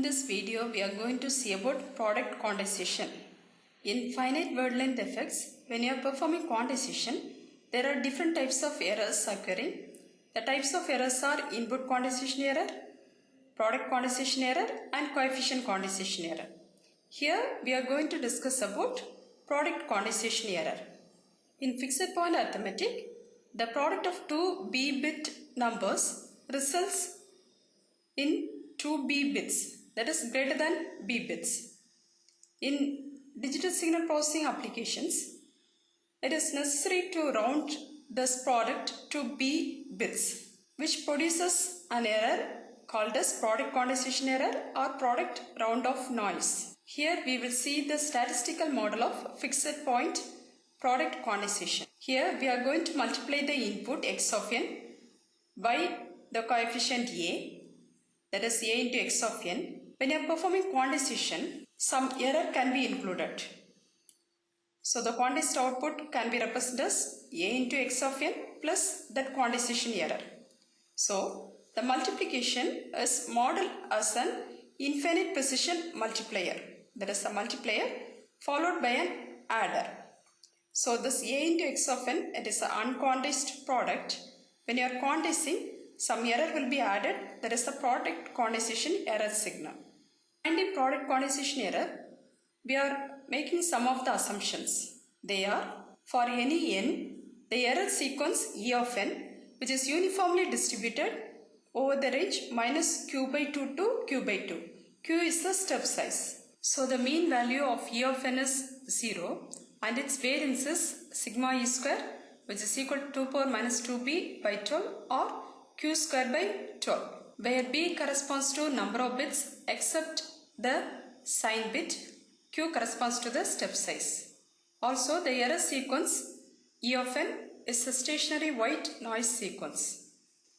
this video, we are going to see about product quantization. In finite word length effects, when you are performing quantization, there are different types of errors occurring. The types of errors are input quantization error, product quantization error, and coefficient quantization error. Here, we are going to discuss about product quantization error. In fixed point arithmetic, the product of two b-bit numbers results in 2b bits, that is greater than b bits. In digital signal processing applications, it is necessary to round this product to b bits, which produces an error called as product quantization error or product round off noise. Here we will see the statistical model of fixed point product quantization. Here we are going to multiply the input x of n by the coefficient a, that is a into x of n. When you are performing quantization, some error can be included. So the quantized output can be represented as a into x of n plus that quantization error. So the multiplication is modeled as an infinite precision multiplier. That is a multiplier followed by an adder. So this a into x of n, it is an unquantized product. When you are quantizing, some error will be added, that is the product quantization error signal. And in product quantization error, we are making some of the assumptions. They are, for any n, the error sequence E of n, which is uniformly distributed over the range minus q by 2 to q by 2. Q is the step size. So the mean value of E of n is 0 and its variance is sigma e square, which is equal to 2 power minus 2b by 12 or q square by 12, where b corresponds to number of bits except the sign bit, q corresponds to the step size. Also, the error sequence E of n is a stationary white noise sequence.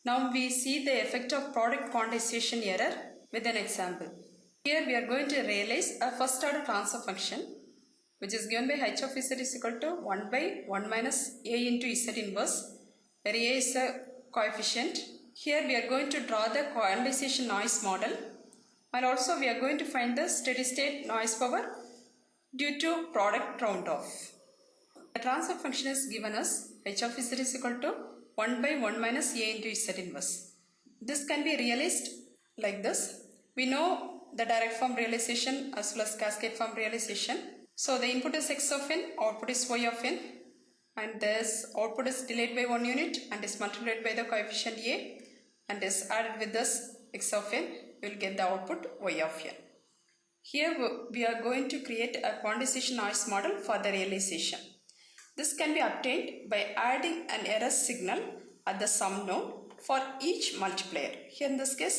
Now we see the effect of product quantization error with an example. Here we are going to realize a first order transfer function which is given by h of z is equal to 1 by 1 minus a into z inverse, where a is a coefficient. Here we are going to draw the quantization noise model, and also we are going to find the steady state noise power due to product round off. The transfer function is given as h of z is equal to 1 by 1 minus a into z inverse. This can be realized like this. We know the direct form realization as well as cascade form realization. So the input is x of n, output is y of n, and this output is delayed by 1 unit and is multiplied by the coefficient a and is added with this x of n, we will get the output y of n. Here we are going to create a quantization noise model for the realization. This can be obtained by adding an error signal at the sum node for each multiplier. Here in this case,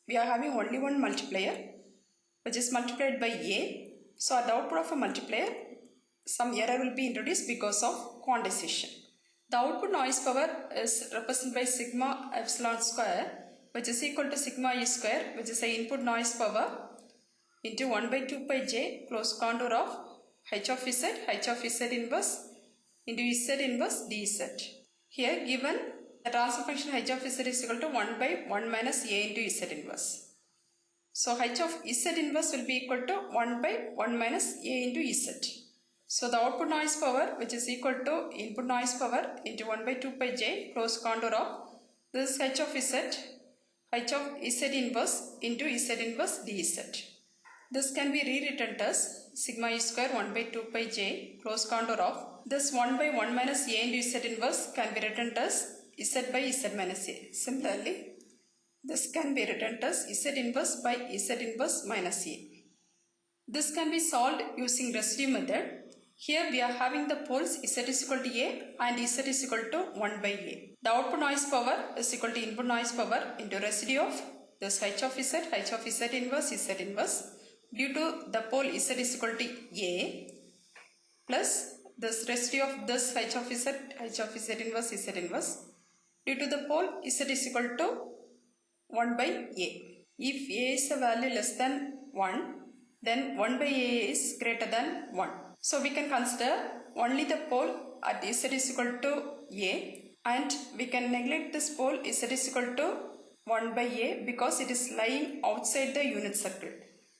we are having only one multiplier which is multiplied by a. So at the output of a multiplier, some error will be introduced because of quantization. The output noise power is represented by sigma epsilon square, which is equal to sigma e square, which is the input noise power, into 1 by 2 pi j closed contour of h of z inverse into z inverse dz. Here given the transfer function h of z is equal to 1 by 1 minus a into z inverse. So h of z inverse will be equal to 1 by 1 minus a into z. So the output noise power, which is equal to input noise power into 1 by 2 pi j closed contour of this h of z inverse into z inverse dz. This can be rewritten as sigma e square 1 by 2 pi j closed contour of this 1 by 1 minus a into z inverse can be written as z by z minus a. Similarly, this can be written as z inverse by z inverse minus a. This can be solved using residue method. Here we are having the poles z is equal to a and z is equal to 1 by a. The output noise power is equal to input noise power into residue of this h of z inverse due to the pole z is equal to a plus this residue of this h of z inverse due to the pole z is equal to 1 by a. If a is a value less than 1, then 1 by a is greater than 1. So we can consider only the pole at z is equal to a, and we can neglect this pole z is equal to 1 by A because it is lying outside the unit circle,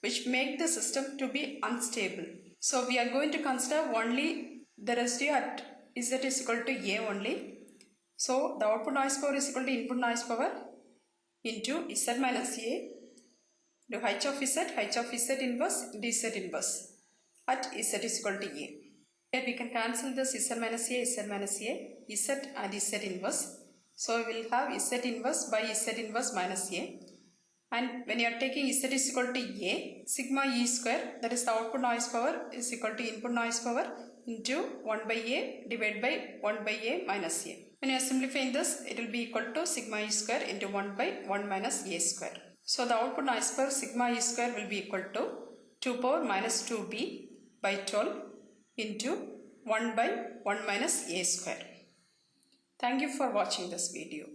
which make the system to be unstable. So we are going to consider only the residue at Z is equal to A only. So the output noise power is equal to input noise power into Z minus A into H of Z inverse into Z inverse at Z is equal to A. Here we can cancel this Z minus A, Z and Z inverse. So we will have Z inverse by Z inverse minus A. And when you are taking Z is equal to A, sigma E square, that is the output noise power, is equal to input noise power into 1 by A divided by 1 by A minus A. When you are simplifying this, it will be equal to sigma E square into 1 by 1 minus A square. So the output noise power sigma E square will be equal to 2 power minus 2B by 12 into 1 by 1 minus A square. Thank you for watching this video.